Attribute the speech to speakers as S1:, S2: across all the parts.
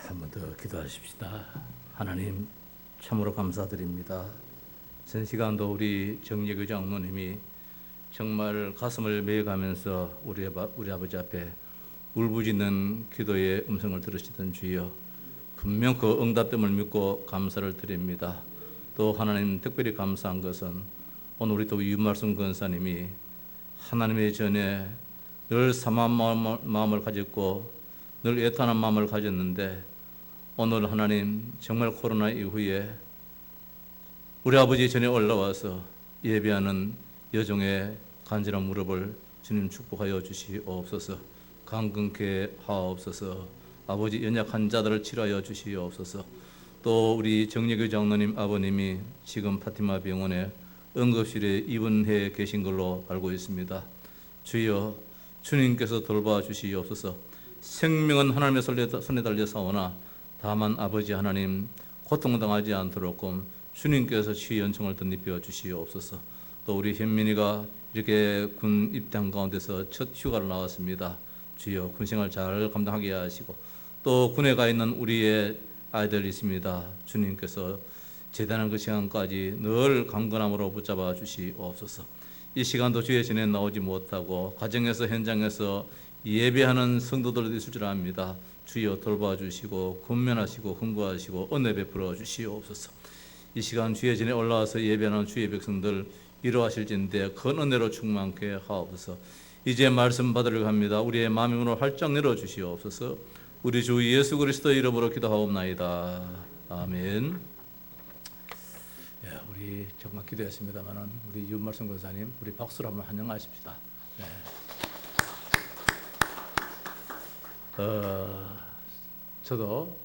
S1: 한 번 더 기도하십시다. 하나님 참으로 감사드립니다. 전 시간도 우리 정예교 장로님이 정말 가슴을 메어가면서 우리 아버지 앞에 울부짖는 기도의 음성을 들으시던 주여, 분명 그 응답됨을 믿고 감사를 드립니다. 또 하나님 특별히 감사한 것은 오늘 우리 또 윤말씀 권사님이 하나님의 전에 늘 사모한 마음을 가졌고 늘 애타는 마음을 가졌는데, 오늘 하나님 정말 코로나 이후에 우리 아버지 전에 올라와서 예배하는 여종의 간절한 무릎을 주님 축복하여 주시옵소서. 강건케 하옵소서. 아버지 연약한 자들을 치료하여 주시옵소서. 또 우리 정예교 장로님 아버님이 지금 파티마 병원에 응급실에 입원해 계신 걸로 알고 있습니다. 주여, 주님께서 돌봐 주시옵소서. 생명은 하나님의 손에 달려 사오나 다만 아버지 하나님 고통당하지 않도록끔 주님께서 치유 연총을 덧입혀 주시옵소서. 또 우리 현민이가 이렇게 군 입장 가운데서 첫 휴가를 나왔습니다. 주여, 군생활 잘 감당하게 하시고, 또 군에 가 있는 우리의 아이들이 있습니다. 주님께서 재단한 그 시간까지 늘 강건함으로 붙잡아 주시옵소서. 이 시간도 주의 전에 나오지 못하고 가정에서 현장에서 예배하는 성도들도 있을 줄 압니다. 주여 돌봐주시고 군면하시고 긍구하시고 은혜 베풀어 주시옵소서. 이 시간 주의 전에 올라와서 예배하는 주의 백성들 이루하실진데 큰 은혜로 충만케 하옵소서. 이제 말씀 받으려 합니다. 우리의 마음의 문을 활짝 열어 주시옵소서. 우리 주 예수 그리스도 이름으로 기도하옵나이다. 아멘. 예, 우리 정말 기도했습니다만은 우리 윤말씀 권사님 우리 박수로 한번 환영하십시다. 네. 저도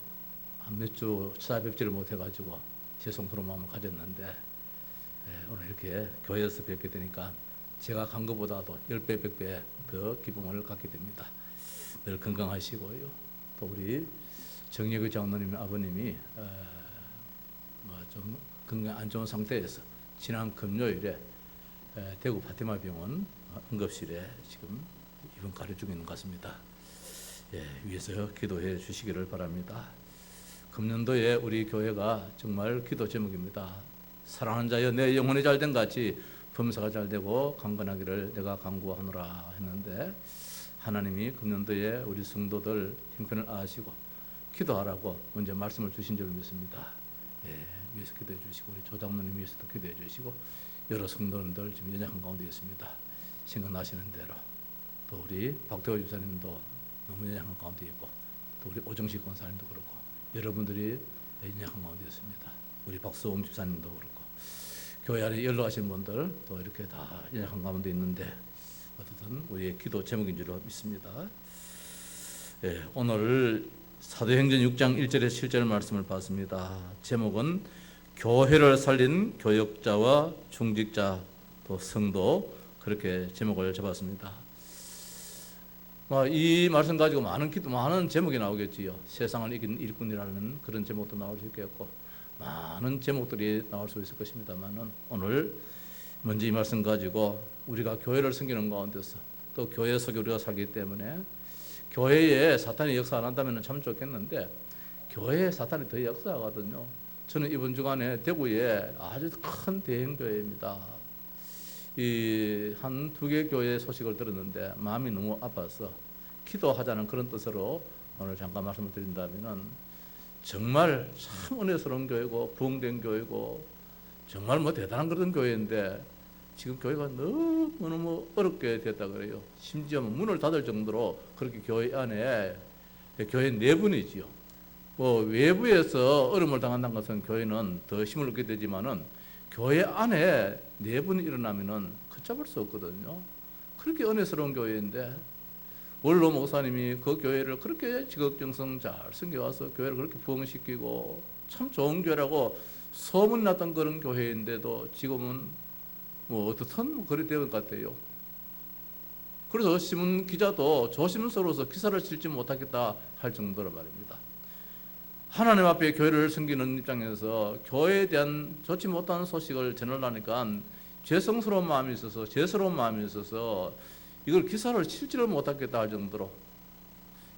S1: 한 몇 주 찾아뵙지를 못해가지고 죄송스러운 마음을 가졌는데, 오늘 이렇게 교회에서 뵙게 되니까 제가 간 것보다도 10배, 100배 더 기쁨을 갖게 됩니다. 늘 건강하시고요. 또 우리 정예교 장로님 아버님이 좀 건강 안 좋은 상태에서 지난 금요일에 대구 파티마 병원 응급실에 지금 입원 가려 중에 있는 것 같습니다. 위에서 기도해 주시기를 바랍니다. 금년도에 우리 교회가 정말 기도 제목입니다. 사랑하는 자여 내 영혼이 잘된 같이 범사가 잘되고 강건하기를 내가 간구하노라 했는데, 하나님이 금년도에 우리 성도들 형편을 아시고 기도하라고 먼저 말씀을 주신 줄 믿습니다. 위에서 기도해 주시고 우리 조장로님 위에서도 기도해 주시고 여러 성도님들 지금 연약한 가운데 있습니다. 생각나시는 대로, 또 우리 박태호 집사님도 너무 연약한 가운데 있고, 또 우리 오정식 권사님도 그렇고 여러분들이 연약한 가운데 있습니다. 우리 박수홍 집사님도 그렇고 교회 안에 연락하신 분들 또 이렇게 다 연약한 가운데 있는데, 어쨌든 우리의 기도 제목인 줄로 믿습니다. 오늘 사도행전 6장 1절에서 7절 말씀을 봤습니다. 제목은 교회를 살린 교역자와 중직자 또 성도, 그렇게 제목을 잡았습니다. 이 말씀 가지고 많은 제목이 나오겠지요. 세상을 이긴 일꾼이라는 그런 제목도 나올 수 있겠고 많은 제목들이 나올 수 있을 것입니다만은, 오늘 먼저 이 말씀 가지고 우리가 교회를 섬기는 가운데서 또 교회 속에 우리가 살기 때문에 교회에 사탄이 역사 안 한다면 참 좋겠는데, 교회에 사탄이 더 역사하거든요. 저는 이번 주간에 대구에 아주 큰 대형교회입니다. 이 한 두 개 교회 소식을 들었는데 마음이 너무 아파서 기도하자는 그런 뜻으로 오늘 잠깐 말씀을 드린다면은, 정말 참 은혜스러운 교회고 부흥된 교회고 정말 대단한 그런 교회인데 지금 교회가 너무너무 어렵게 됐다 그래요. 심지어 문을 닫을 정도로 그렇게 교회 안에, 교회 내분이지요. 외부에서 어려움을 당한다는 것은 교회는 더 힘을 얻게 되지만은 교회 안에 내분이 일어나면은 걷잡을 수 없거든요. 그렇게 은혜스러운 교회인데 원로 목사님이 그 교회를 그렇게 지극정성 잘 섬겨와서 교회를 그렇게 부흥시키고 참 좋은 교회라고 소문났던 그런 교회인데도 지금은 어떻든 그리 되는 것 같아요. 그래서 신문 기자도 조심스러워서 기사를 실지 못하겠다 할 정도로 말입니다. 하나님 앞에 교회를 섬기는 입장에서 교회에 대한 좋지 못한 소식을 전하려니까 죄성스러운 마음이 있어서, 죄스러운 마음이 있어서 이걸 기사를 실지를 못하겠다 할 정도로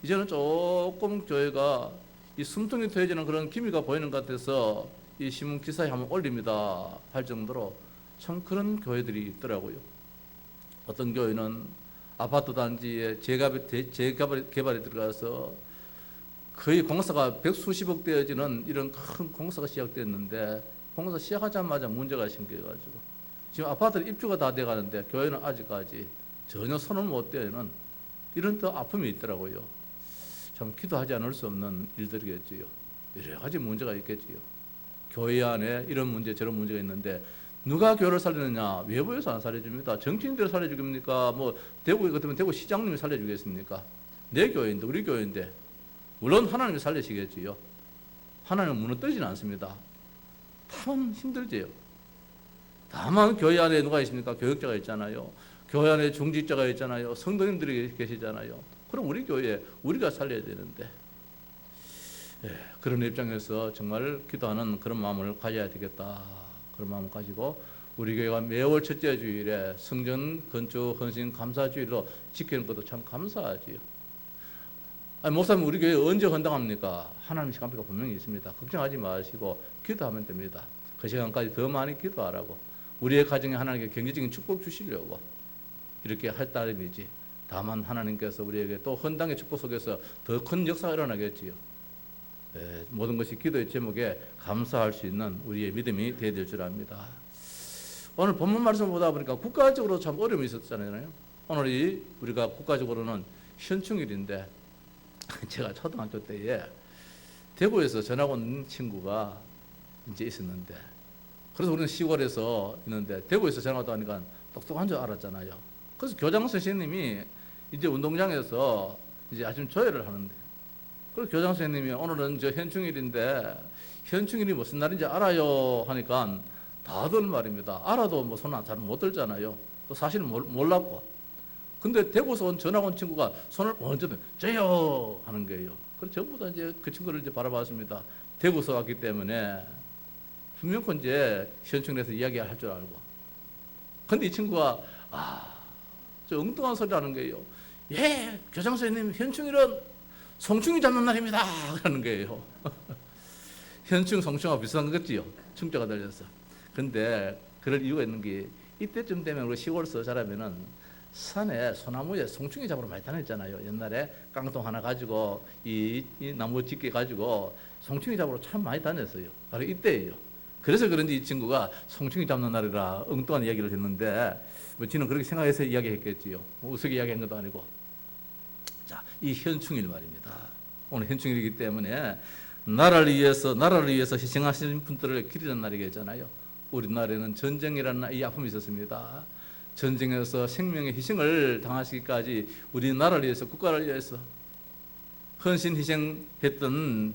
S1: 이제는 조금 교회가 이 숨통이 트여지는 그런 기미가 보이는 것 같아서 이 신문 기사에 한번 올립니다 할 정도로 참 그런 교회들이 있더라고요. 어떤 교회는 아파트 단지에 재개발이 들어가서 거의 공사가 백수십억 되어지는 이런 큰 공사가 시작됐는데 공사 시작하자마자 문제가 생겨가지고 지금 아파트는 입주가 다 돼가는데 교회는 아직까지 전혀 손을 못 대는 이런 또 아픔이 있더라고요. 참 기도하지 않을 수 없는 일들이겠지요. 여러 가지 문제가 있겠지요. 교회 안에 이런 문제 저런 문제가 있는데 누가 교회를 살리느냐? 외부에서 안 살려줍니다. 정치인들이 살려주겠습니까? 뭐 대구 같으면 대구 시장님이 살려주겠습니까? 내 교회인데 우리 교회인데 물론 하나님이 살리시겠지요. 하나님은 무너뜨리지는 않습니다. 다만 힘들지요. 다만 교회 안에 누가 있습니까? 교역자가 있잖아요. 교회 안에 중직자가 있잖아요. 성도님들이 계시잖아요. 그럼 우리 교회에 우리가 살려야 되는데 그런 입장에서 정말 기도하는 그런 마음을 가져야 되겠다. 그런 마음을 가지고 우리 교회가 매월 첫째 주일에 성전 건축 헌신 감사 주일로 지키는 것도 참 감사하지요. 아니, 목사님 우리 교회 언제 헌당합니까? 하나님 시간표가 분명히 있습니다. 걱정하지 마시고 기도하면 됩니다. 그 시간까지 더 많이 기도하라고 우리의 가정에 하나님께 경제적인 축복 주시려고 이렇게 할 따름이지. 다만 하나님께서 우리에게 또 헌당의 축복 속에서 더 큰 역사가 일어나겠지요. 모든 것이 기도의 제목에 감사할 수 있는 우리의 믿음이 되어야 될 줄 압니다. 오늘 본문 말씀을 보다 보니까 국가적으로 참 어려움이 있었잖아요. 오늘이 우리가 국가적으로는 현충일인데 제가 초등학교 때에 대구에서 전학 온 친구가 이제 있었는데 그래서 우리는 시골에서 있는데 대구에서 전학 왔다 하니까 똑똑한 줄 알았잖아요. 그래서 교장 선생님이 이제 운동장에서 이제 아침 조회를 하는데 그래서 교장 선생님이 오늘은 저 현충일인데 현충일이 무슨 날인지 알아요 하니까 다들 말입니다. 알아도 뭐 손 잘 못 들잖아요. 또 사실은 몰랐고. 근데 대구에서 전학 온 친구가 손을 먼저 저요 하는 거예요. 그래서 전부 다 이제 그 친구를 이제 바라봤습니다. 대구에서 왔기 때문에 분명히 이제 현충일에서 이야기할 줄 알고. 근데 이 친구가 저 엉뚱한 소리 하는 거예요. 예, 교장 선생님 현충일은 송충이 잡는 날입니다. 그러는 거예요. 현충, 송충하고 비슷한 거겠지요. 충자가 달려서. 근데 그럴 이유가 있는 게 이때쯤 되면 우리 시골에서 자라면은 산에 소나무에 송충이 잡으러 많이 다녔잖아요. 옛날에 깡통 하나 가지고 이 나무 집게 가지고 송충이 잡으러 참 많이 다녔어요. 바로 이때예요. 그래서 그런지 이 친구가 송충이 잡는 날이라 엉뚱한 이야기를 했는데 뭐 지는 그렇게 생각해서 이야기했겠지요. 우스개 이야기한 것도 아니고. 자, 이 현충일 말입니다. 오늘 현충일이기 때문에 나라를 위해서 희생하신 분들을 기리는 날이겠잖아요. 우리나라에는 전쟁이라는 이 아픔이 있었습니다. 전쟁에서 생명의 희생을 당하시기까지 우리나라를 위해서 국가를 위해서 헌신 희생했던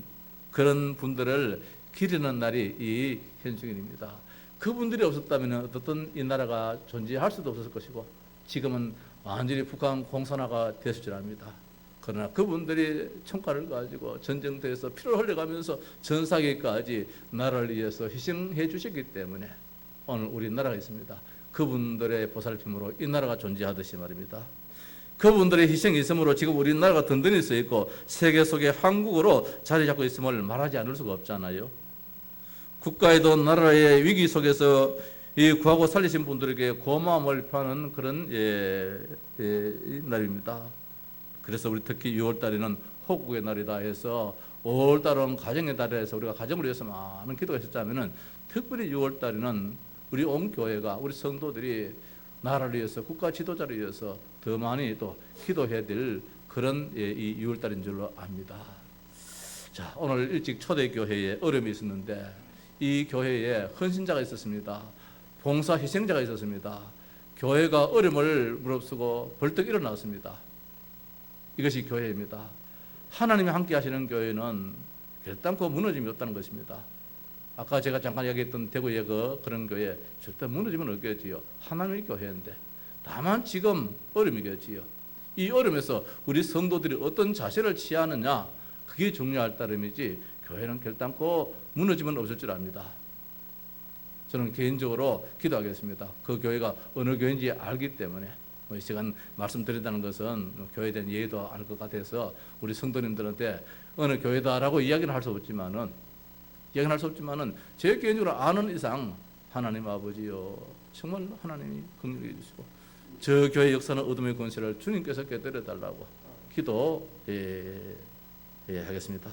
S1: 그런 분들을 기리는 날이 이 현충일입니다. 그분들이 없었다면 어떤 이 나라가 존재할 수도 없었을 것이고 지금은 완전히 북한 공산화가 됐을 줄 압니다. 그러나 그분들이 총칼을 가지고 전쟁터에서 피를 흘려가면서 전사기까지 나라를 위해서 희생해 주셨기 때문에 오늘 우리나라가 있습니다. 그분들의 보살핌으로 이 나라가 존재하듯이 말입니다. 그분들의 희생이 있으므로 지금 우리나라가 든든히 서 있고 세계 속에 한국으로 자리 잡고 있음을 말하지 않을 수가 없잖아요. 국가에도 나라의 위기 속에서 이 구하고 살리신 분들에게 고마움을 표하는 그런 날입니다. 그래서 우리 특히 6월달에는 호국의 날이다 해서 5월달은 가정의 달이라 해서 우리가 가정을 위해서 많은 기도가 있었다면 특별히 6월달에는 우리 온 교회가 우리 성도들이 나라를 위해서 국가 지도자를 위해서 더 많이 또 기도해야 될 그런 이 6월달인 줄로 압니다. 자, 오늘 일찍 초대교회에 어려움이 있었는데 이 교회에 헌신자가 있었습니다. 봉사 희생자가 있었습니다. 교회가 어려움을 무릅쓰고 벌떡 일어났습니다. 이것이 교회입니다. 하나님이 함께 하시는 교회는 결단코 무너짐이 없다는 것입니다. 아까 제가 잠깐 이야기했던 대구의 그런 교회 절대 무너지면 없겠지요. 하나님의 교회인데 다만 지금 어려움이겠지요. 이 어려움에서 우리 성도들이 어떤 자세를 취하느냐 그게 중요할 따름이지 교회는 결단코 무너지면 없을 줄 압니다. 저는 개인적으로 기도하겠습니다. 그 교회가 어느 교회인지 알기 때문에 이 시간 말씀드린다는 것은 교회에 대한 예의도 알 것 같아서 우리 성도님들한테 어느 교회다라고 이야기는 할 수 없지만은 제 개인적으로 아는 이상 하나님 아버지요, 정말 하나님이 긍휼히 주시고 저 교회 역사는 어둠의 권세를 주님께서 깨뜨려 달라고 하겠습니다.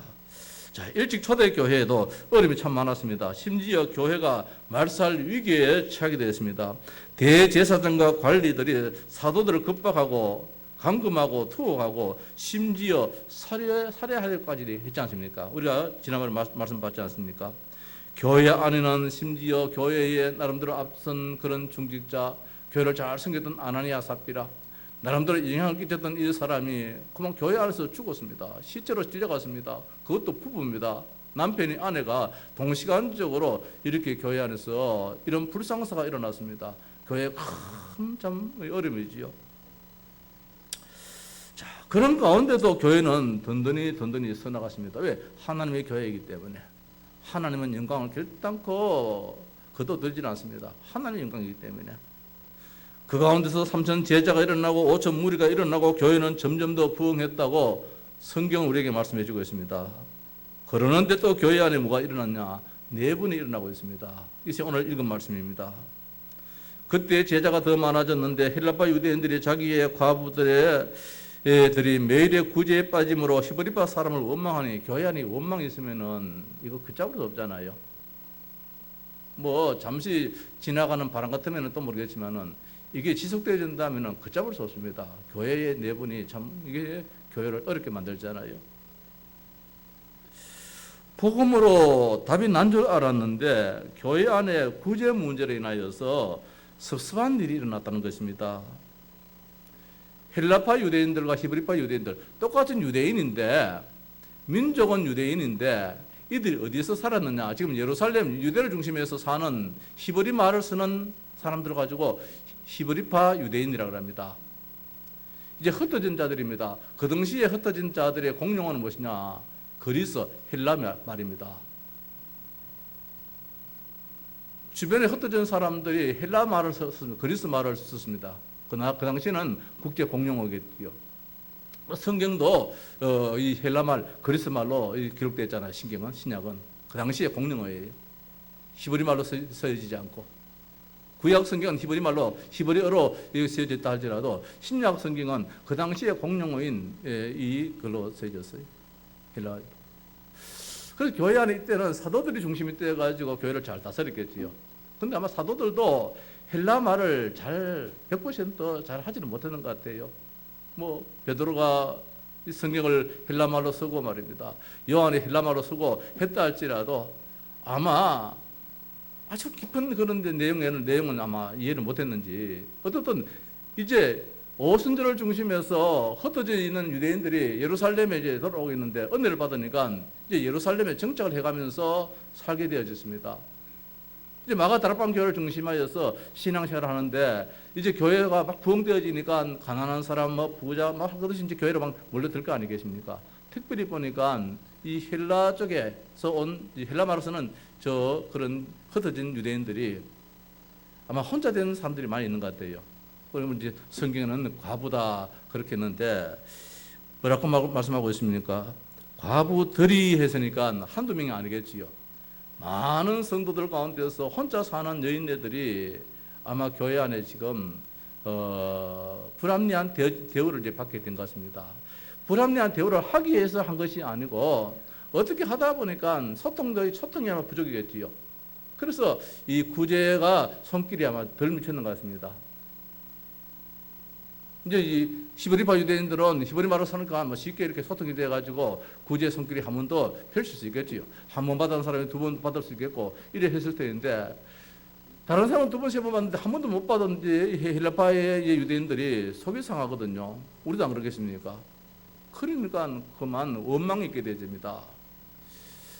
S1: 자, 일찍 초대교회에도 어려움이 참 많았습니다. 심지어 교회가 말살 위기에 처하게 되었습니다. 대제사장과 관리들이 사도들을 급박하고 감금하고 투옥하고 심지어 살해하기까지 했지 않습니까? 우리가 지난번에 말씀 받지 않습니까? 교회 안에는 심지어 교회에 나름대로 앞선 그런 중직자, 교회를 잘 섬겼던 아나니아 삽비라, 나름대로 영향을 끼쳤던 이 사람이 그만 교회 안에서 죽었습니다. 실제로 찔려갔습니다. 그것도 부부입니다. 남편이 아내가 동시간적으로 이렇게 교회 안에서 이런 불상사가 일어났습니다. 교회에 참 어려움이지요. 자, 그런 가운데도 교회는 든든히 서나갔습니다. 왜? 하나님의 교회이기 때문에. 하나님은 영광을 결단코 거둬들지는 않습니다. 하나님의 영광이기 때문에. 그 가운데서 3천 제자가 일어나고 5천 무리가 일어나고 교회는 점점 더 부흥했다고 성경은 우리에게 말씀해 주고 있습니다. 그러는데 또 교회 안에 뭐가 일어났냐? 내분이 일어나고 있습니다. 이것이 오늘 읽은 말씀입니다. 그때 제자가 더 많아졌는데 헬라파 유대인들이 자기의 과부들이 매일의 구제에 빠짐으로 히브리파 사람을 원망하니, 교회 안에 원망이 있으면은 이거 걷잡을 수 없잖아요. 뭐 잠시 지나가는 바람 같으면 또 모르겠지만은 이게 지속되어진다면 걷잡을 수 없습니다. 교회의 내분이 참 이게 교회를 어렵게 만들잖아요. 복음으로 답이 난 줄 알았는데 교회 안에 구제 문제로 인하여서 섭섭한 일이 일어났다는 것입니다. 헬라파 유대인들과 히브리파 유대인들 똑같은 유대인인데, 민족은 유대인인데 이들이 어디서 살았느냐? 지금 예루살렘 유대를 중심해서 사는 히브리 말을 쓰는 사람들을 가지고 히브리파 유대인이라고 합니다. 이제 흩어진 자들입니다. 그 당시에 흩어진 자들의 공용어는 무엇이냐? 그리스, 헬라 말입니다. 주변에 흩어진 사람들이 헬라 말을 썼습니다. 그리스 말을 썼습니다. 그 당시에는 국제 공용어겠지요. 성경도 이 헬라 말, 그리스 말로 기록되어 있잖아요. 신약은 그 당시에 공용어예요. 히브리 말로 써지지 않고. 구약 성경은 히브리 말로, 히브리어로 쓰여져 있다 할지라도 신약 성경은 그 당시에 공용어인 이걸로 쓰여졌어요. 헬라. 그래서 교회 안에 이때는 사도들이 중심이 되어가지고 교회를 잘 다스렸겠지요. 근데 아마 사도들도 헬라 말을 100% 잘 하지는 못하는 것 같아요. 뭐 베드로가 성경을 헬라 말로 쓰고 말입니다. 요한이 헬라 말로 쓰고 했다 할지라도 아마 아주 깊은 그런 내용은 아마 이해를 못했는지, 어떻든 이제 오순절을 중심해서 흩어져 있는 유대인들이 예루살렘에 이제 돌아오고 있는데 은혜를 받으니까 이제 예루살렘에 정착을 해가면서 살게 되어졌습니다. 이제 마가다락방 교회를 중심하여서 신앙생활을 하는데 이제 교회가 막 부흥되어지니까 가난한 사람, 뭐 부자 막 하듯이 이제 교회로 막 몰려들 거 아니겠습니까? 특별히 보니까 이 헬라 쪽에서 온 헬라 말로 쓰는 저 그런 흩어진 유대인들이 아마 혼자 된 사람들이 많이 있는 것 같아요. 그러면 이제 성경에는 과부다 그렇게 했는데 뭐라고 말씀하고 있습니까? 과부들이 했으니까 한두 명이 아니겠지요. 많은 성도들 가운데서 혼자 사는 여인네들이 아마 교회 안에 지금 불합리한 대우를 이제 받게 된 것 같습니다. 불합리한 대우를 하기 위해서 한 것이 아니고 어떻게 하다 보니까 소통이 아마 부족이겠지요. 그래서 이 구제가 손길이 아마 덜 미쳤는 것 같습니다. 이제 이 히브리파 유대인들은 히브리 말로 사니까 뭐 쉽게 이렇게 소통이 돼가지고 구제 손길이 한 번 더 펼칠 수 있겠지요. 한 번 받은 사람이 두 번 받을 수 있겠고 이래 했을 텐데, 다른 사람은 두 번, 세 번 받는데 한 번도 못 받은 헬라파의 유대인들이 속이 상하거든요. 우리도 안 그러겠습니까? 그러니까 그만 원망이 있게 되집니다.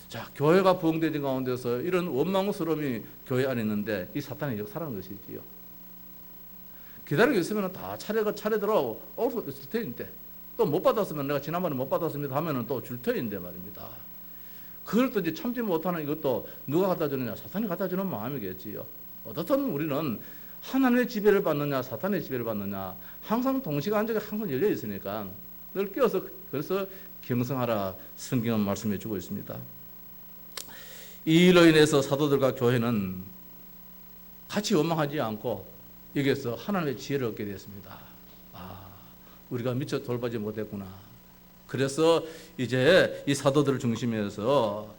S1: 자, 교회가 부흥되는 가운데서 이런 원망스러움이 교회 안에 있는데 이 사탄의 역사라는 것이지요. 기다리고 있으면 다 차례대로 올 수 있을 터인데, 또 못 받았으면 내가 지난번에 못 받았습니다 하면은 또 줄 터인데 말입니다. 그걸 또 이제 참지 못하는 이것도 누가 갖다 주느냐? 사탄이 갖다 주는 마음이겠지요. 어떻든 우리는 하나님의 지배를 받느냐, 사탄의 지배를 받느냐, 항상 동시간적으로 항상 열려 있으니까 늘 끼어서, 그래서 경성하라 성경은 말씀해 주고 있습니다. 이 일로 인해서 사도들과 교회는 같이 원망하지 않고 여기에서 하나님의 지혜를 얻게 되었습니다. 우리가 미처 돌보지 못했구나. 그래서 이제 이 사도들을 중심해서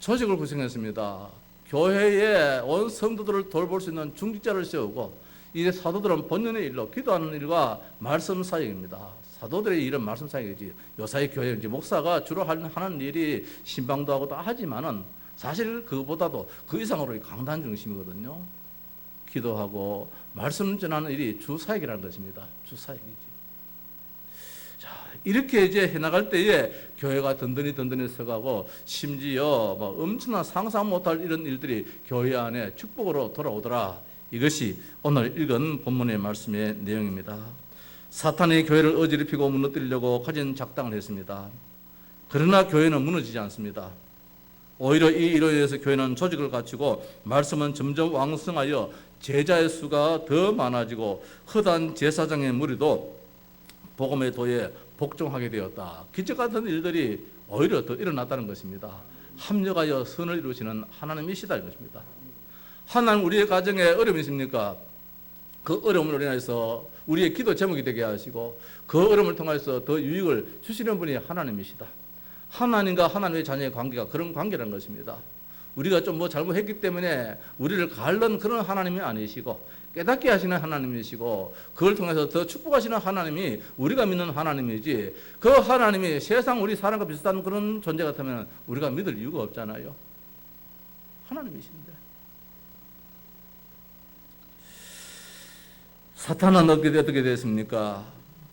S1: 조직을 구성했습니다. 교회에 온 성도들을 돌볼 수 있는 중직자를 세우고, 이제 사도들은 본연의 일로 기도하는 일과 말씀 사역입니다. 사도들의 일은 말씀 사역이지. 요사이 교회 이제 목사가 주로 하는 일이 신방도 하고 다 하지만은 사실 그보다도 그 이상으로 강단 중심이거든요. 기도하고 말씀 전하는 일이 주 사역이라는 것입니다. 주 사역이지. 자, 이렇게 이제 해나갈 때에 교회가 든든히 서가고, 심지어 뭐 엄청난 상상 못할 이런 일들이 교회 안에 축복으로 돌아오더라. 이것이 오늘 읽은 본문의 말씀의 내용입니다. 사탄이 교회를 어지럽히고 무너뜨리려고 가진 작당을 했습니다. 그러나 교회는 무너지지 않습니다. 오히려 이 일로 인해서 교회는 조직을 갖추고 말씀은 점점 왕성하여 제자의 수가 더 많아지고 허다한 제사장의 무리도 복음의 도에 복종하게 되었다. 기적 같은 일들이 오히려 더 일어났다는 것입니다. 합력하여 선을 이루시는 하나님이시다 이 것입니다. 하나님 우리의 가정에 어려움이 있습니까? 그 어려움을 인해서 우리의 기도 제목이 되게 하시고 그 어려움을 통해서 더 유익을 주시는 분이 하나님이시다. 하나님과 하나님의 자녀의 관계가 그런 관계라는 것입니다. 우리가 좀 뭐 잘못했기 때문에 우리를 가르는 그런 하나님이 아니시고 깨닫게 하시는 하나님이시고 그걸 통해서 더 축복하시는 하나님이 우리가 믿는 하나님이지, 그 하나님이 세상 우리 사람과 비슷한 그런 존재 같으면 우리가 믿을 이유가 없잖아요. 하나님이신데. 사탄은 어떻게 됐습니까?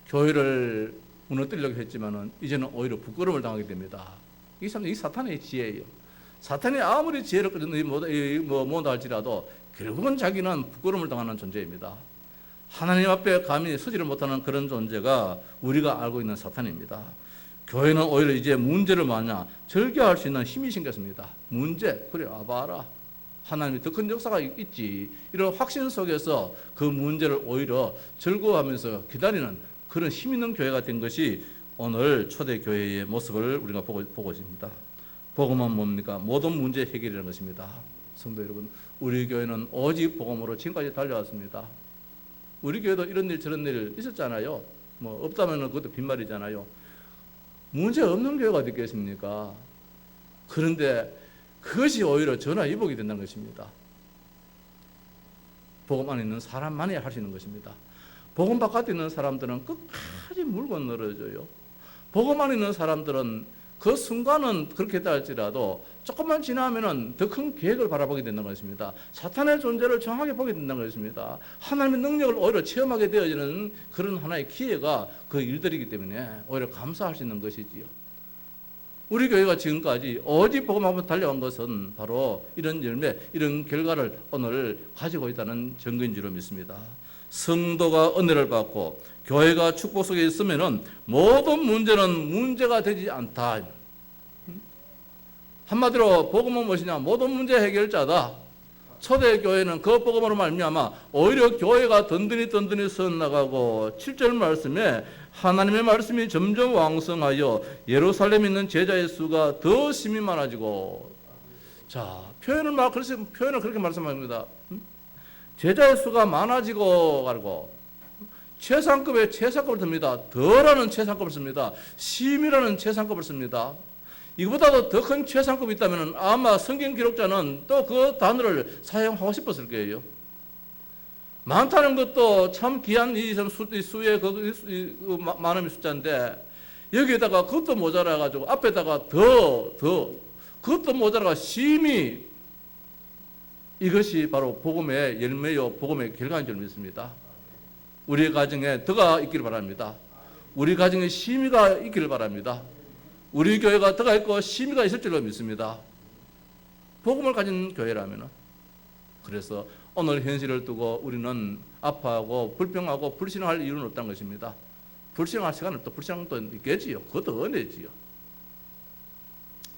S1: 교회를 무너뜨리려고 했지만은 이제는 오히려 부끄러움을 당하게 됩니다. 이 사탄의 지혜예요. 사탄이 아무리 지혜를 뭐다 할지라도 결국은 자기는 부끄러움을 당하는 존재입니다. 하나님 앞에 감히 서지를 못하는 그런 존재가 우리가 알고 있는 사탄입니다. 교회는 오히려 이제 문제를 절개할 수 있는 힘이 생겼습니다. 문제, 그래 와봐라. 하나님이 더 큰 역사가 있지. 이런 확신 속에서 그 문제를 오히려 절거하면서 기다리는 그런 힘 있는 교회가 된 것이 오늘 초대교회의 모습을 우리가 보고 있습니다. 복음은 뭡니까? 모든 문제 해결이라는 것입니다. 성도 여러분, 우리 교회는 오직 복음으로 지금까지 달려왔습니다. 우리 교회도 이런 일 저런 일 있었잖아요. 뭐 없다면 그것도 빈말이잖아요. 문제 없는 교회가 됐겠습니까? 그런데 그것이 오히려 전화위복이 된다는 것입니다. 복음 안에 있는 사람만이 할 수 있는 것입니다. 복음 바깥에 있는 사람들은 끝까지 물고 늘어져요. 복음 안에 있는 사람들은 그 순간은 그렇게 했다 할지라도 조금만 지나면은 더 큰 계획을 바라보게 된다는 것입니다. 사탄의 존재를 정확하게 보게 된다는 것입니다. 하나님의 능력을 오히려 체험하게 되어지는 그런 하나의 기회가 그 일들이기 때문에 오히려 감사할 수 있는 것이지요. 우리 교회가 지금까지 오직 복음 앞으로 달려온 것은 바로 이런 열매, 이런 결과를 오늘 가지고 있다는 증거인 줄 믿습니다. 성도가 은혜를 받고 교회가 축복 속에 있으면은 모든 문제는 문제가 되지 않다. 한마디로 복음은 무엇이냐? 모든 문제 해결자다. 초대교회는 그 복음으로 말미암아 오히려 교회가 든든히 서나가고 7절 말씀에 하나님의 말씀이 점점 왕성하여 예루살렘에 있는 제자의 수가 더 심히 많아지고, 자 표현을 그렇게 말씀합니다. 제자의 수가 많아지고 가고 최상급의 최상급을 씁니다. 더라는 최상급을 씁니다. 심이라는 최상급을 씁니다. 이거보다도 더 큰 최상급이 있다면 아마 성경 기록자는 또 그 단어를 사용하고 싶었을 거예요. 많다는 것도 참 귀한 이 수의 많음의 숫자인데 여기에다가 그것도 모자라가지고 앞에다가 그것도 모자라가 심히, 이것이 바로 복음의 열매요 복음의 결과인 줄 믿습니다. 우리 가정에 더가 있기를 바랍니다. 우리 가정에 심의가 있기를 바랍니다. 우리 교회가 더가 있고 심의가 있을 줄로 믿습니다. 복음을 가진 교회라면. 그래서 오늘 현실을 두고 우리는 아파하고 불평하고 불신할 이유는 없다는 것입니다. 불신할 시간은 또 불신도 있겠지요. 그것도 은혜지요.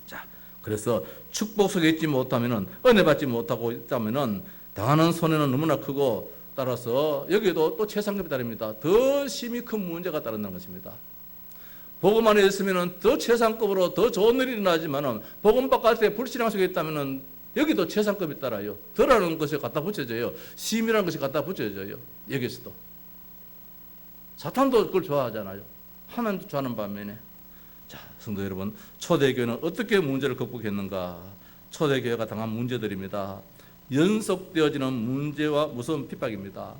S1: 자, 그래서 축복 속에 있지 못하면은, 은혜 받지 못하고 있다면은 당하는 손해는 너무나 크고, 따라서 여기에도 또 최상급이 따릅니다. 더 심히 큰 문제가 따른다는 것입니다. 복음 안에 있으면 더 최상급으로 더 좋은 일이 일어나지만은 복음 바깥에 불신앙 속에 있다면은 여기도 최상급이 따라요. 덜하는 것이 갖다 붙여져요. 심이라는 것이 갖다 붙여져요. 여기서도. 사탄도 그걸 좋아하잖아요. 하나님도 좋아하는 반면에. 자, 성도 여러분, 초대교회는 어떻게 문제를 극복했는가? 초대교회가 당한 문제들입니다. 연속되어지는 문제와 무서운 핍박입니다.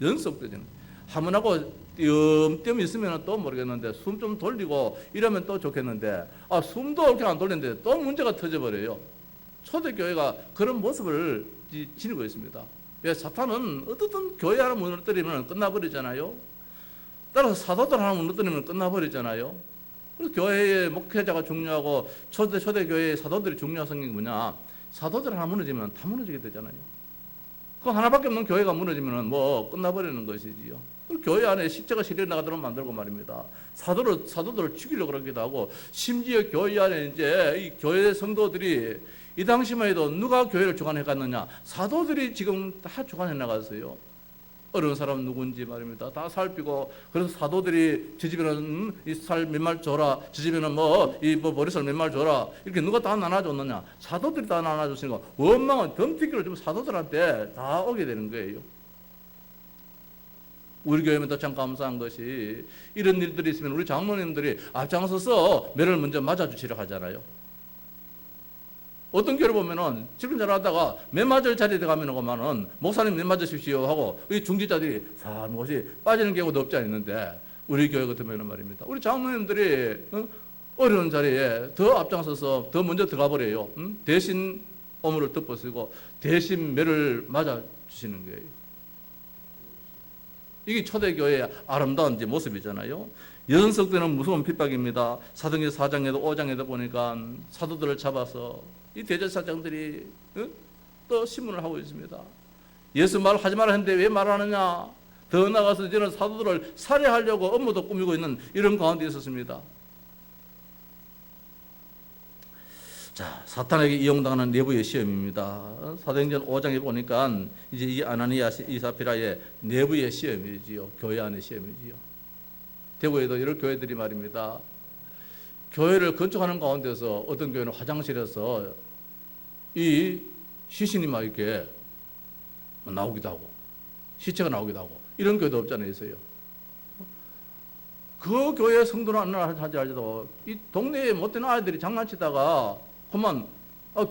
S1: 연속되어지는. 한번 하고 띄엄띄엄 있으면 또 모르겠는데 숨 좀 돌리고 이러면 또 좋겠는데 숨도 이렇게 안 돌리는데 또 문제가 터져버려요. 초대교회가 그런 모습을 지니고 있습니다. 왜? 사탄은 어떻든 교회 하나 무너뜨리면 끝나버리잖아요. 따라서 사도들 하나 무너뜨리면 끝나버리잖아요. 그래서 교회의 목회자가 중요하고 초대교회의 사도들이 중요한 성격이 뭐냐? 사도들 하나 무너지면 다 무너지게 되잖아요. 그 하나밖에 없는 교회가 무너지면 뭐 끝나버리는 것이지요. 교회 안에 십자가 실려 나가도록 만들고 말입니다. 사도들을 죽이려고 그러기도 하고, 심지어 교회 안에 이제 이 교회 성도들이 이 당시만 해도 누가 교회를 주관해 갔느냐? 사도들이 지금 다 주관해 나갔어요. 어려운 사람 누군지 말입니다. 다 살피고, 그래서 사도들이 저 집에는 이 살 몇 말 줘라, 저 집에는 뭐 머리살 몇 말 줘라, 이렇게 누가 다 나눠줬느냐? 사도들이 다 나눠줬으니까 원망은 덤티기로 좀 사도들한테 다 오게 되는 거예요. 우리 교회면 참 감사한 것이 이런 일들이 있으면 우리 장로님들이 앞장서서 매를 먼저 맞아주시려 하잖아요. 어떤 교회를 보면은 지금 잘하다가 매 맞을 자리에 가면은 목사님 매 맞으십시오 하고 이 중지자들이 사무것이 빠지는 경우도 없지 않는데, 우리 교회 같으면 말입니다. 우리 장로님들이 어려운 자리에 더 앞장서서 더 먼저 들어가 버려요. 대신 오물을 덮어쓰고 대신 매를 맞아주시는 거예요. 이게 초대교회의 아름다운 모습이잖아요. 연속되는 무서운 핍박입니다. 사도행전 4장에도 5장에도 보니까 사도들을 잡아서 이 대제사장들이 또 신문을 하고 있습니다. 예수 말하지 말라 했는데 왜 말하느냐? 더 나아가서 이제는 사도들을 살해하려고 업무도 꾸미고 있는 이런 가운데 있었습니다. 자, 사탄에게 이용당하는 내부의 시험입니다. 사도행전 5장에 보니까 이제 이 아나니아, 이사피라의 내부의 시험이지요. 교회 안의 시험이지요. 대구에도 이런 교회들이 말입니다. 교회를 건축하는 가운데서 어떤 교회는 화장실에서 이 시신이 막 이렇게 나오기도 하고 시체가 나오기도 하고 이런 교회도 없잖아요. 있어요. 그 교회 성도는 안 하지 않아도 이 동네에 못된 아이들이 장난치다가 그만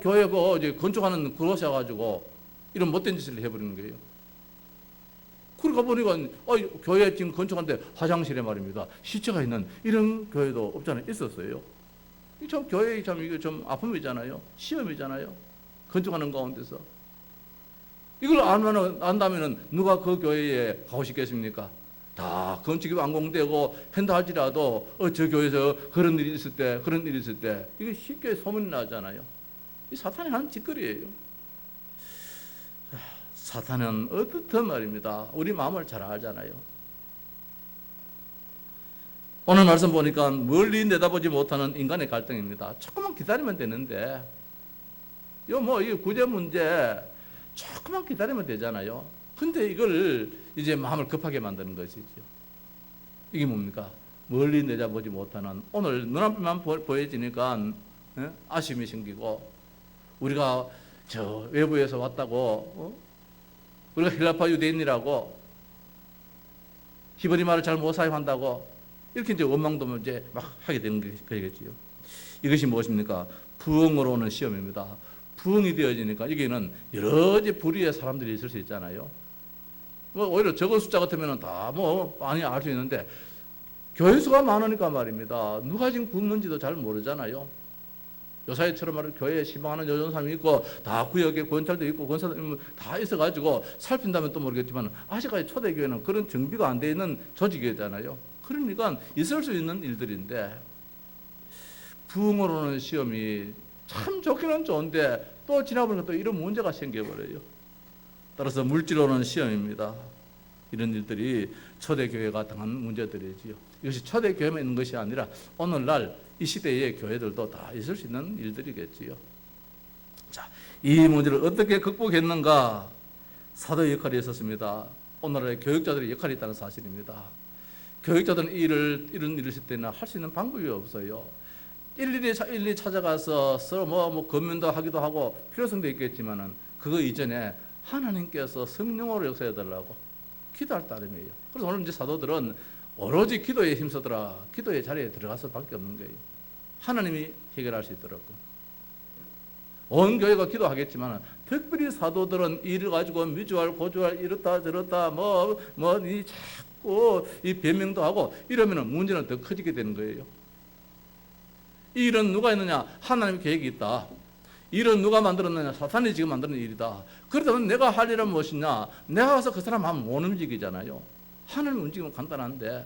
S1: 교회 이제 건축하는 그곳에 가지고 이런 못된 짓을 해버리는 거예요. 그러고 보니까 교회 지금 건축하는데 화장실에 말입니다. 시체가 있는 이런 교회도 없잖아요. 있었어요. 참 교회 이게 좀 아픔이잖아요. 시험이잖아요. 건축하는 가운데서 이걸 안다면은 누가 그 교회에 가고 싶겠습니까? 다 건축이 완공되고 한다 할지라도 저 교회에서 그런 일이 있을 때 이게 쉽게 소문이 나잖아요. 이 사탄이 하는 짓거리예요. 사탄은 어떻든 말입니다. 우리 마음을 잘 알잖아요. 오늘 말씀 보니까 멀리 내다보지 못하는 인간의 갈등입니다. 조금만 기다리면 되는데, 이 구제 문제 조금만 기다리면 되잖아요. 근데 이걸 이제 마음을 급하게 만드는 것이죠. 이게 뭡니까? 멀리 내다보지 못하는, 오늘 눈앞에만 보여지니까 아쉬움이 생기고, 우리가 저 외부에서 왔다고, 우리가 힐라파 유대인이라고, 히브리 말을 잘 못 사용한다고, 이렇게 이제 원망도 이제 막 하게 되는 거겠지요. 이것이 무엇입니까? 부흥으로 오는 시험입니다. 부흥이 되어지니까 여기는 여러 가지 부류의 사람들이 있을 수 있잖아요. 오히려 적은 숫자 같으면 다 많이 알 수 있는데, 교회 수가 많으니까 말입니다. 누가 지금 굶는지도 잘 모르잖아요. 요사이처럼 말하는 교회에 신방하는 여전사람이 있고, 다 구역에 권찰도 있고, 권사도 다 있어가지고, 살핀다면 또 모르겠지만, 아직까지 초대교회는 그런 정비가 안 되어 있는 조직이잖아요. 그러니까 있을 수 있는 일들인데, 부흥으로는 시험이 참 좋기는 좋은데, 또 지나보니까 또 이런 문제가 생겨버려요. 따라서 물질로는 시험입니다. 이런 일들이 초대교회가 당한 문제들이지요. 이것이 초대교회만 있는 것이 아니라, 오늘날 이 시대의 교회들도 다 있을 수 있는 일들이겠지요. 자, 이 문제를 어떻게 극복했는가? 사도의 역할이 있었습니다. 오늘날의 교육자들의 역할이 있다는 사실입니다. 교육자들은 이런 일을 했을 때는 할 수 있는 방법이 없어요. 일일이 찾아가서 서로 뭐 검문도 하기도 하고 필요성도 있겠지만은 그거 이전에 하나님께서 성령으로 역사해 달라고 기도할 따름이에요. 그래서 오늘 이제 사도들은 오로지 기도에 힘쓰더라. 기도의 자리에 들어갈 수밖에 없는 거예요. 하나님이 해결할 수 있도록. 온 교회가 기도하겠지만 특별히 사도들은 이를 가지고 미주알 고주알 이렇다 저렇다 이 자꾸 이 변명도 하고 이러면은 문제는 더 커지게 되는 거예요. 이 일은 누가 했느냐? 하나님의 계획이 있다. 이 일은 누가 만들었느냐? 사탄이 지금 만드는 일이다. 그렇다면 내가 할 일은 무엇이냐? 내가 가서 그 사람 마음 못 움직이잖아요. 하나님 움직이면 간단한데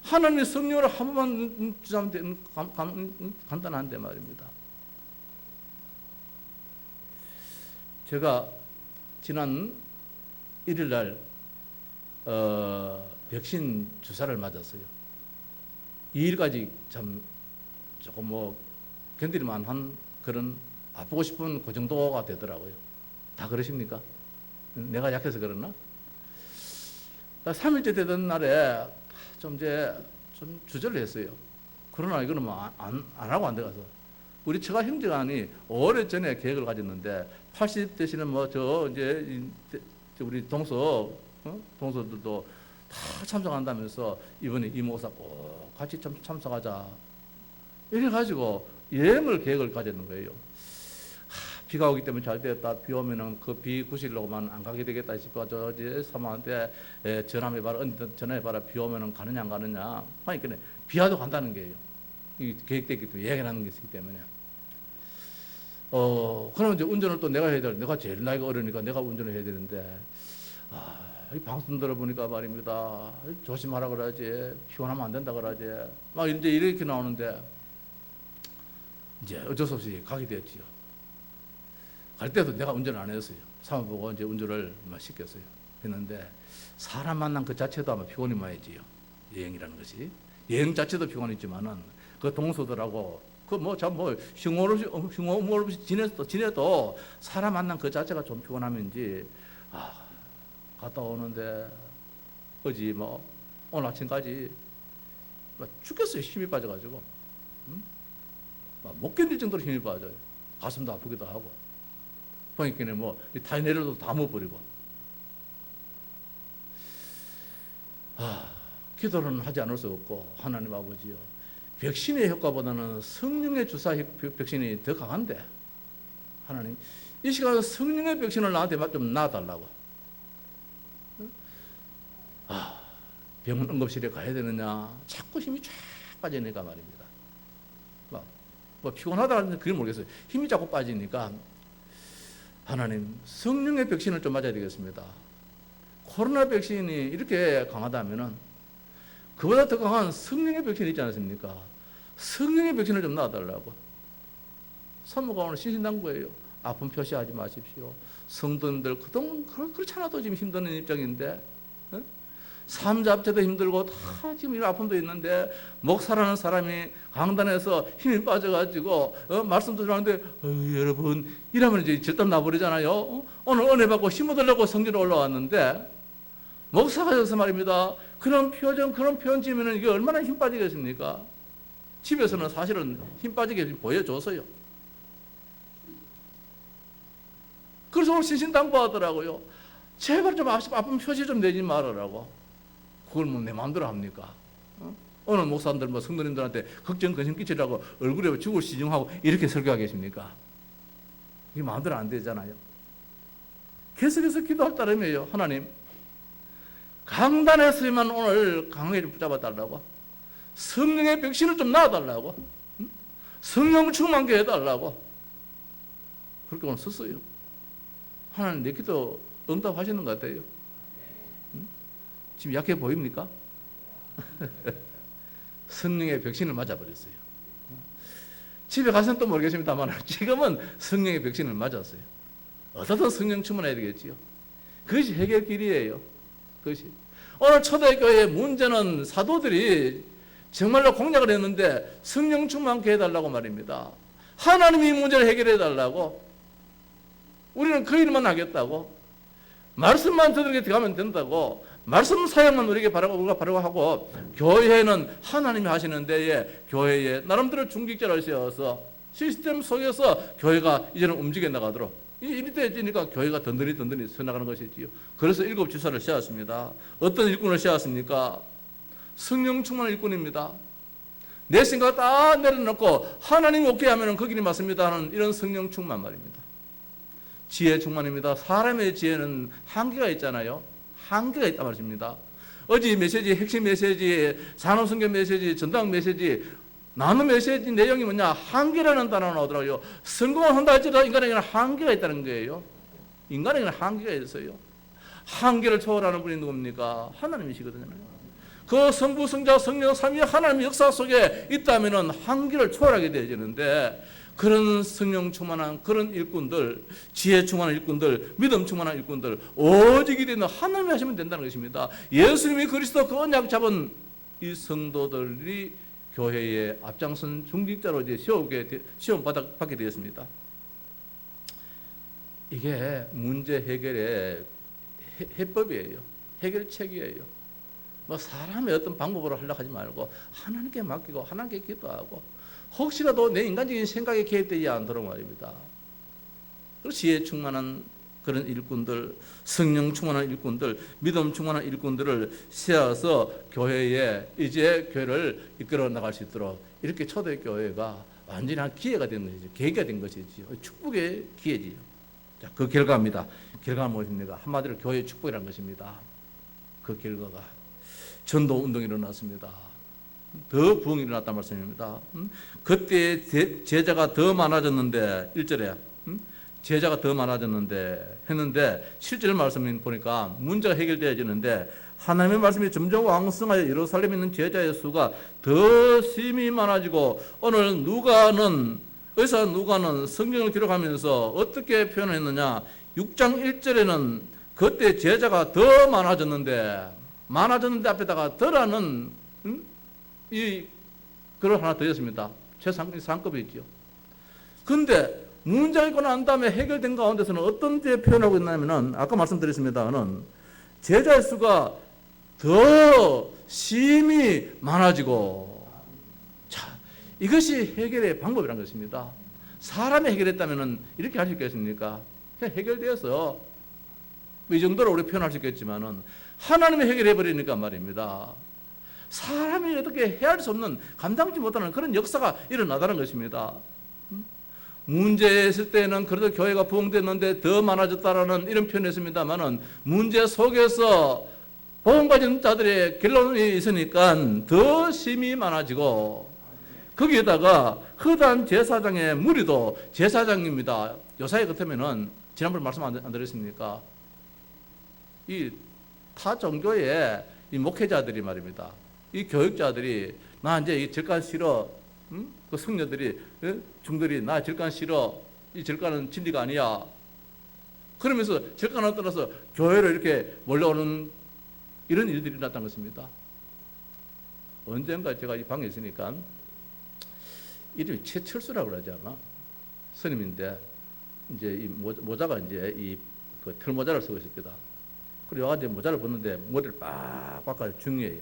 S1: 하나님의 성령을 한 번만 주자면 간단한데 말입니다. 제가 지난 1일 날 백신 주사를 맞았어요. 2일까지 참 조금 견딜만 한 그런 아프고 싶은 그 정도가 되더라고요. 다 그러십니까? 내가 약해서 그러나? 3일째 되던 날에 좀 주저를 했어요. 그러나 이거는 안 하고 안 돼가서. 우리 처가 형제간이 오래전에 계획을 가졌는데 80 대신은 우리 동서들도 다 참석한다면서 이번에 이모사 꼭 같이 참석하자. 이래가지고 여행을 계획을 가졌는 거예요. 비가 오기 때문에 잘 되었다. 비 오면은 그 비 구실로만 안 가게 되겠다 싶어서 이제 사모한테 전화해봐라. 비 오면은 가느냐 안 가느냐. 그러니까 비와도 간다는 거예요. 이 계획됐기 때문에 예견하는 게 있기 때문에. 그러면 이제 운전을 또 내가 해야 돼. 내가 제일 나이가 어리니까 내가 운전을 해야 되는데, 이 방송 들어보니까 말입니다. 조심하라 그러지. 피곤하면 안 된다 그러지. 막 이제 이렇게 나오는데, 이제 어쩔 수 없이 가게 되었지요. 갈 때도 내가 운전을 안 했어요. 사모보고 이제 운전을 시켰어요. 했는데, 사람 만난 그 자체도 아마 피곤이 많이지요. 여행이라는 것이. 여행 자체도 피곤했지만은, 그 동서들하고 흉오 없이 지내도 사람 만난 그 자체가 좀 피곤하면지, 갔다 오는데, 어제 오늘 아침까지 죽겠어요. 힘이 빠져가지고. 못 견딜 정도로 힘이 빠져요. 가슴도 아프기도 하고. 보니까 타이 내려도 다 못 버리고. 기도는 하지 않을 수 없고, 하나님 아버지요. 백신의 효과보다는 성령의 주사 백신이 더 강한데, 하나님, 이 시간에 성령의 백신을 나한테 좀 놔달라고. 병원 응급실에 가야 되느냐, 자꾸 힘이 쫙 빠지니까 말입니다. 피곤하다는 그걸 모르겠어요. 힘이 자꾸 빠지니까, 하나님, 성령의 백신을 좀 맞아야 되겠습니다. 코로나 백신이 이렇게 강하다면은, 그보다 더 강한 성령의 백신이 있지 않습니까? 성령의 백신을 좀 놔달라고. 사모가 오늘 신신당부예요. 아픔 표시하지 마십시오. 성도님들 그동안 그렇잖아도 지금 힘드는 입장인데, 삶 자체도 힘들고 다 지금 아픔도 있는데, 목사라는 사람이 강단에서 힘이 빠져가지고 말씀도 들었는데, 여러분 이러면 이제 절단 나버리잖아요. 오늘 은혜 받고 힘 얻으려고 성전에 올라왔는데, 목사가 여기서 말입니다. 그런 표현 지으면 이게 얼마나 힘 빠지겠습니까? 집에서는 사실은 힘 빠지게 보여줬어요. 그래서 오늘 신신당부하더라고요. 제발 좀 아픈 표시 좀 내지 말아라고. 그걸 내 마음대로 합니까? 어느 목사님들 성도님들한테 걱정 근심 끼치라고 얼굴에 죽을 시중하고 이렇게 설교하겠습니까? 이게 마음대로 안 되잖아요. 계속해서 기도할 따름이에요. 하나님, 강단에서만 오늘 강하게 좀 붙잡아 달라고. 성령의 백신을 좀 놔달라고. 성령 충만케 해달라고. 그렇게 오늘 썼어요. 하나님 내 기도 응답하시는 것 같아요. 지금 약해 보입니까? 성령의 백신을 맞아버렸어요. 집에 가서는 또 모르겠습니다만 지금은 성령의 백신을 맞았어요. 어떻든 성령 충만해야 되겠지요. 그것이 해결길이에요. 그것이. 오늘 초대교회의 문제는 사도들이 정말로 공약을 했는데 성령 충만케 해달라고 말입니다. 하나님이 이 문제를 해결해 달라고. 우리는 그 일만 하겠다고. 말씀만 들으게 들어가면 된다고. 말씀 사용은 우리에게 바라고 우리가 바라고 하고, 교회는 하나님이 하시는 데에 교회에 나름대로 중직자를 세워서 시스템 속에서 교회가 이제는 움직여 나가도록 이때니까 교회가 든든히 서나가는 것이지요. 그래서 7 지사를 세웠습니다. 어떤 일꾼을 세웠습니까? 성령 충만한 일꾼입니다. 내 생각 다 내려놓고 하나님 오케이 하면 그 길이 맞습니다 하는 이런 성령 충만 말입니다. 지혜 충만입니다. 사람의 지혜는 한계가 있잖아요. 한계가 있단 말입니다. 어제 메시지, 핵심 메시지, 산업성경 메시지, 전당 메시지, 나눔 메시지 내용이 뭐냐? 한계라는 단어가 나오더라고요. 성공을 한다 할지라도 인간에게는 한계가 있다는 거예요. 인간에게는 한계가 있어요. 한계를 초월하는 분이 누굽니까? 하나님이시거든요. 그 성부, 성자, 성령, 삼위 하나님의 역사 속에 있다면 한계를 초월하게 되어지는데, 그런 성령 충만한 그런 일꾼들, 지혜 충만한 일꾼들, 믿음 충만한 일꾼들, 오직 이되는 하나님이 하시면 된다는 것입니다. 예수님이 그리스도 그 언약 잡은 이 성도들이 교회의 앞장선 중직자로 이제 시험 받게 되었습니다. 이게 문제 해결의 해법이에요. 해결책이에요. 뭐 사람의 어떤 방법으로 하려고 하지 말고 하나님께 맡기고 하나님께 기도하고, 혹시라도 내 인간적인 생각에 개입되지 않도록 말입니다. 그리고 지혜 충만한 그런 일꾼들, 성령 충만한 일꾼들, 믿음 충만한 일꾼들을 세워서 교회에 이제 교회를 이끌어 나갈 수 있도록 이렇게 초대교회가 완전히 한 기회가 된 것이죠. 계기가 된 것이지요. 축복의 기회지요. 자, 그 결과입니다. 결과는 무엇입니까? 한마디로 교회의 축복이라는 것입니다. 그 결과가 전도 운동이 일어났습니다. 더 부흥이 일어났단 말씀입니다. 그때 제자가 더 많아졌는데, 1절에 제자가 더 많아졌는데 했는데, 실제 말씀을 보니까 문제가 해결되어지는데, 하나님의 말씀이 점점 왕성하여 예루살렘에 있는 제자의 수가 더 심히 많아지고, 오늘 의사 누가는 성경을 기록하면서 어떻게 표현했느냐, 6장 1절에는 그때 제자가 더 많아졌는데 앞에다가 더라는 이 글을 하나 더 했습니다. 최상급이 있죠. 근데 문제가 있고 난 다음에 해결된 가운데서는 어떤 데 표현하고 있냐면은, 아까 말씀드렸습니다는 제자의 수가 더 심히 많아지고, 자, 이것이 해결의 방법이라는 것입니다. 사람이 해결했다면은 이렇게 할 수 있겠습니까? 그냥 해결되어서 이 정도로 우리 표현할 수 있겠지만은, 하나님이 해결해 버리니까 말입니다. 사람이 어떻게 헤아릴 수 없는, 감당치 못하는 그런 역사가 일어나다는 것입니다. 문제 있을 때는 그래도 교회가 부흥됐는데 더 많아졌다라는 이런 표현을 했습니다만은, 문제 속에서 복음 가진 자들의 결론이 있으니까 더 심히 많아지고, 거기에다가 허다한 제사장의 무리도, 제사장입니다. 요사이 같으면은 지난번에 말씀 안 드렸습니까? 이 타 종교의 이 목회자들이 말입니다. 이 교육자들이 나 이제 이 절간 싫어, 그 성녀들이, 중들이 나 절간 싫어, 이 절간은 진리가 아니야. 그러면서 절간을 떠나서 교회로 이렇게 몰려오는 이런 일들이 일어났다는 것입니다. 언젠가 제가 이 방에 있으니까, 이름이 최철수라고 그러지 않아? 스님인데 이제 이 모자가 이제 이 그 털모자를 쓰고 있습니다. 그리고 와가지고 모자를 벗는데 머리를 빡 깎아요. 중이에요.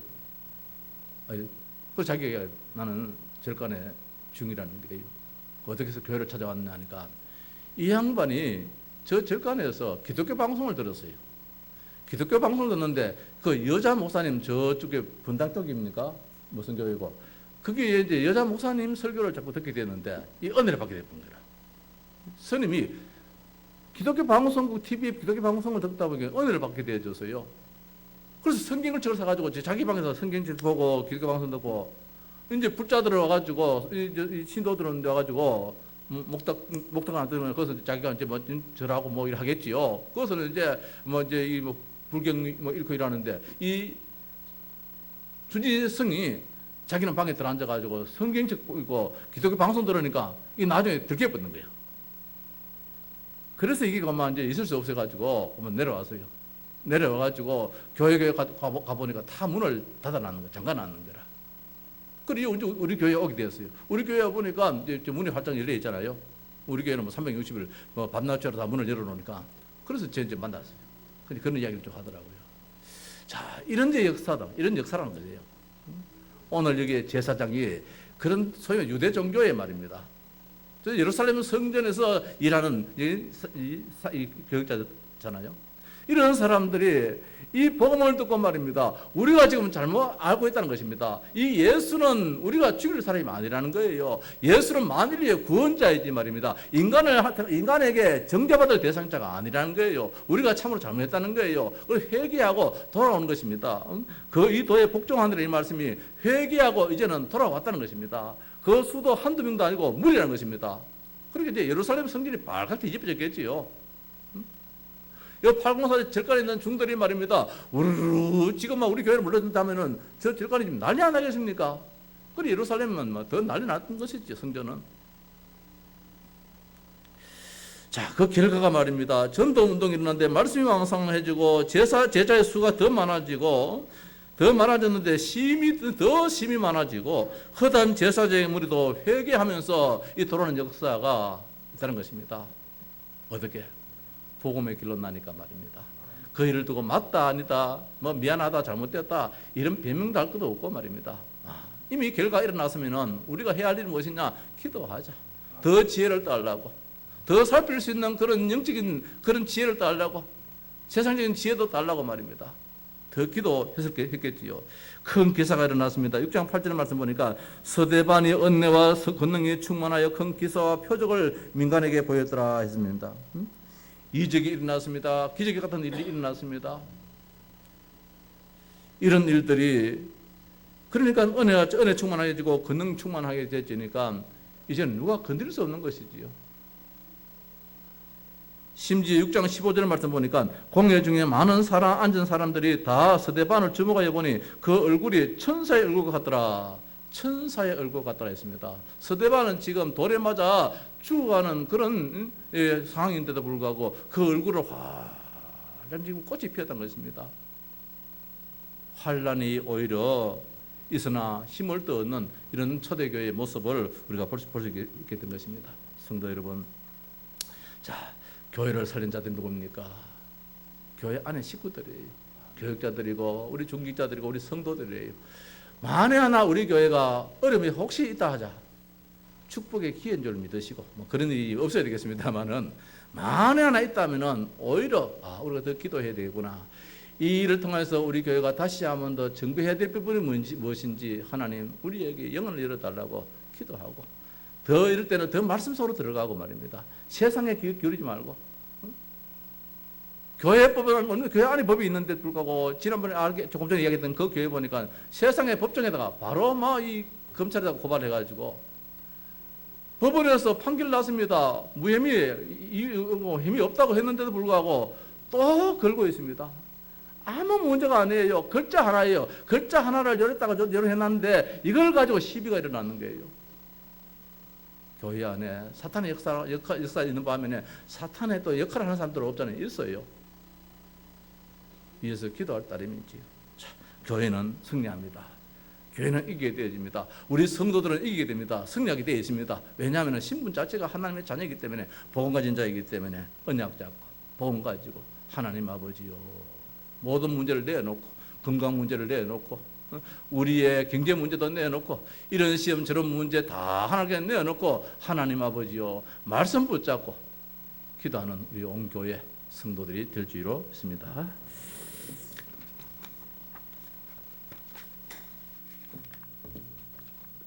S1: 그 자기가 나는 절간의 중이라는 거예요. 어떻게 해서 교회를 찾아왔냐 하니까, 이 양반이 저 절간에서 기독교 방송을 들었어요. 기독교 방송을 듣는데 그 여자 목사님 저쪽에 분당 쪽입니까? 무슨 교회고, 그게 이제 여자 목사님 설교를 자꾸 듣게 됐는데 이 은혜를 받게 됐던 거라. 스님이 기독교 방송국 TV에 기독교 방송을 듣다 보니까 은혜를 받게 되어졌어요. 그래서 성경을 책을 사가지고 자기 방에서 성경책 보고 기독교 방송 듣고, 이제 불자들 와가지고 이 신도들은 와가지고 목탁 안 들으면 거기서 자기가 이제 뭐 절하고 뭐 일 하겠지요. 그것은 이제 이 불경 읽고 일하는데, 이 주지성이 자기는 방에 들어앉아가지고 성경책 읽고 기독교 방송 들으니까 이 나중에 들게 붙는 거예요. 그래서 이게 그만 이제 있을 수 없어가지고 그만 내려왔어요. 내려와가지고 교회에 가보니까 다 문을 닫아놨는 거야. 잠가놨는 거라. 그리고 우리 교회에 오게 되었어요. 우리 교회에 보니까 이제 문이 활짝 열려 있잖아요. 우리 교회는 뭐 360일 밤낮처럼 다 문을 열어놓으니까. 그래서 이제 만났어요. 그런 이야기를 좀 하더라고요. 자, 이런 제 역사다. 이런 역사라는 거예요. 오늘 여기 제사장이 그런 소위 유대 종교의 말입니다. 예루살렘 성전에서 일하는 이 교육자잖아요. 이런 사람들이 이 복음을 듣고 말입니다. 우리가 지금 잘못 알고 있다는 것입니다. 이 예수는 우리가 죽일 사람이 아니라는 거예요. 예수는 만인의 구원자이지 말입니다. 인간에게 정죄받을 대상자가 아니라는 거예요. 우리가 참으로 잘못했다는 거예요. 그걸 회개하고 돌아오는 것입니다. 이 도에 복종하는 이 말씀이 회개하고 이제는 돌아왔다는 것입니다. 그 수도 한두 명도 아니고 무리라는 것입니다. 그렇게 이제 예루살렘 성전이 빨갛게 뒤집어졌겠지요. 이 804 절간에 있는 중들이 말입니다. 우르르 지금 막 우리 교회를 물러든다면은 저 절간이 지금 난리 안 나겠습니까? 그리고 예루살렘은 더 난리 났던 것이죠, 성전은. 자, 그 결과가 말입니다. 전도 운동이 일어났는데 말씀이 왕성해지고 제자의 수가 더 많아졌는데 더 심이 많아지고 허다한 제사장의 무리도 회개하면서 이 돌아오는 역사가 있다는 것입니다. 어떻게? 복음의 길로 나니까 말입니다. 그 일을 두고 맞다 아니다 뭐 미안하다 잘못됐다 이런 변명도 할 것도 없고 말입니다. 이미 결과가 일어났으면 우리가 해야 할 일이 무엇이냐? 기도하자. 더 지혜를 따르려고, 더 살필 수 있는 그런 영적인 그런 지혜를 따르려고, 세상적인 지혜도 따르려고 말입니다. 더 기도했겠지요. 큰 기사가 일어났습니다. 6장 8절 말씀 보니까 서대반이 은혜와 권능이 충만하여 큰 기사와 표적을 민간에게 보였더라 했습니다. 이적이 일어났습니다. 기적 같은 일이 일어났습니다. 이런 일들이 그러니까 은혜 충만해지고 권능 충만하게 되니까 이제는 누가 건드릴 수 없는 것이지요. 심지어 6장 15절 말씀 보니까 공회 중에 많은 앉은 사람들이 다 스데반을 주목하여 보니 그 얼굴이 천사의 얼굴 같더라. 천사의 얼굴 같더라 했습니다. 스데반은 지금 돌에 맞아 죽어가는 그런 상황인데도 불구하고 그 얼굴을 환히 지금 꽃이 피었던 것입니다. 환란이 오히려 있으나 힘을 떠얹는 이런 초대교회의 모습을 우리가 볼 수 있게 된 것입니다. 성도 여러분, 자, 교회를 살린 자들이 누굽니까? 교회 안에 식구들이에요. 교육자들이고 우리 중직자들이고 우리 성도들이에요. 만에 하나 우리 교회가 어려움이 혹시 있다 하자 축복의 기회인 줄 믿으시고 뭐 그런 일이 없어야 되겠습니다만은 만에 하나 있다면은 오히려 우리가 더 기도해야 되구나. 이 일을 통해서 우리 교회가 다시 한번 더 정비해야 될 부분이 무엇인지 하나님 우리에게 영혼을 열어달라고 기도하고, 더 이럴 때는 더 말씀 속으로 들어가고 말입니다. 세상에 기울이지 말고, 교회법은 교회 안에 법이 있는데 불구하고 지난번에 조금 전에 이야기했던 그 교회 보니까 세상의 법정에다가 바로 이 검찰에다가 고발해가지고 법원에서 판결 났습니다. 힘이 없다고 했는데도 불구하고 또 걸고 있습니다. 아무 문제가 아니에요. 글자 하나예요. 글자 하나를 열었다가 열어놨는데 이걸 가지고 시비가 일어나는 거예요. 교회 안에 사탄의 역사 있는 반면에 사탄의 또 역할을 하는 사람들 없잖아요. 있어요. 이어서 기도할 따름이지요. 자, 교회는 승리합니다. 교회는 이기게 되어집니다. 우리 성도들은 이기게 됩니다. 승리하게 되어 있습니다. 왜냐하면 신분 자체가 하나님의 자녀이기 때문에, 복음 가진 자이기 때문에 언약 잡고 복음 가지고 하나님 아버지요, 모든 문제를 내놓고, 건강 문제를 내놓고, 우리의 경제 문제도 내놓고, 이런 시험 저런 문제 다 하나님께 내놓고 하나님 아버지요 말씀 붙잡고 기도하는 우리 온 교회 성도들이 될 줄로 믿습니다.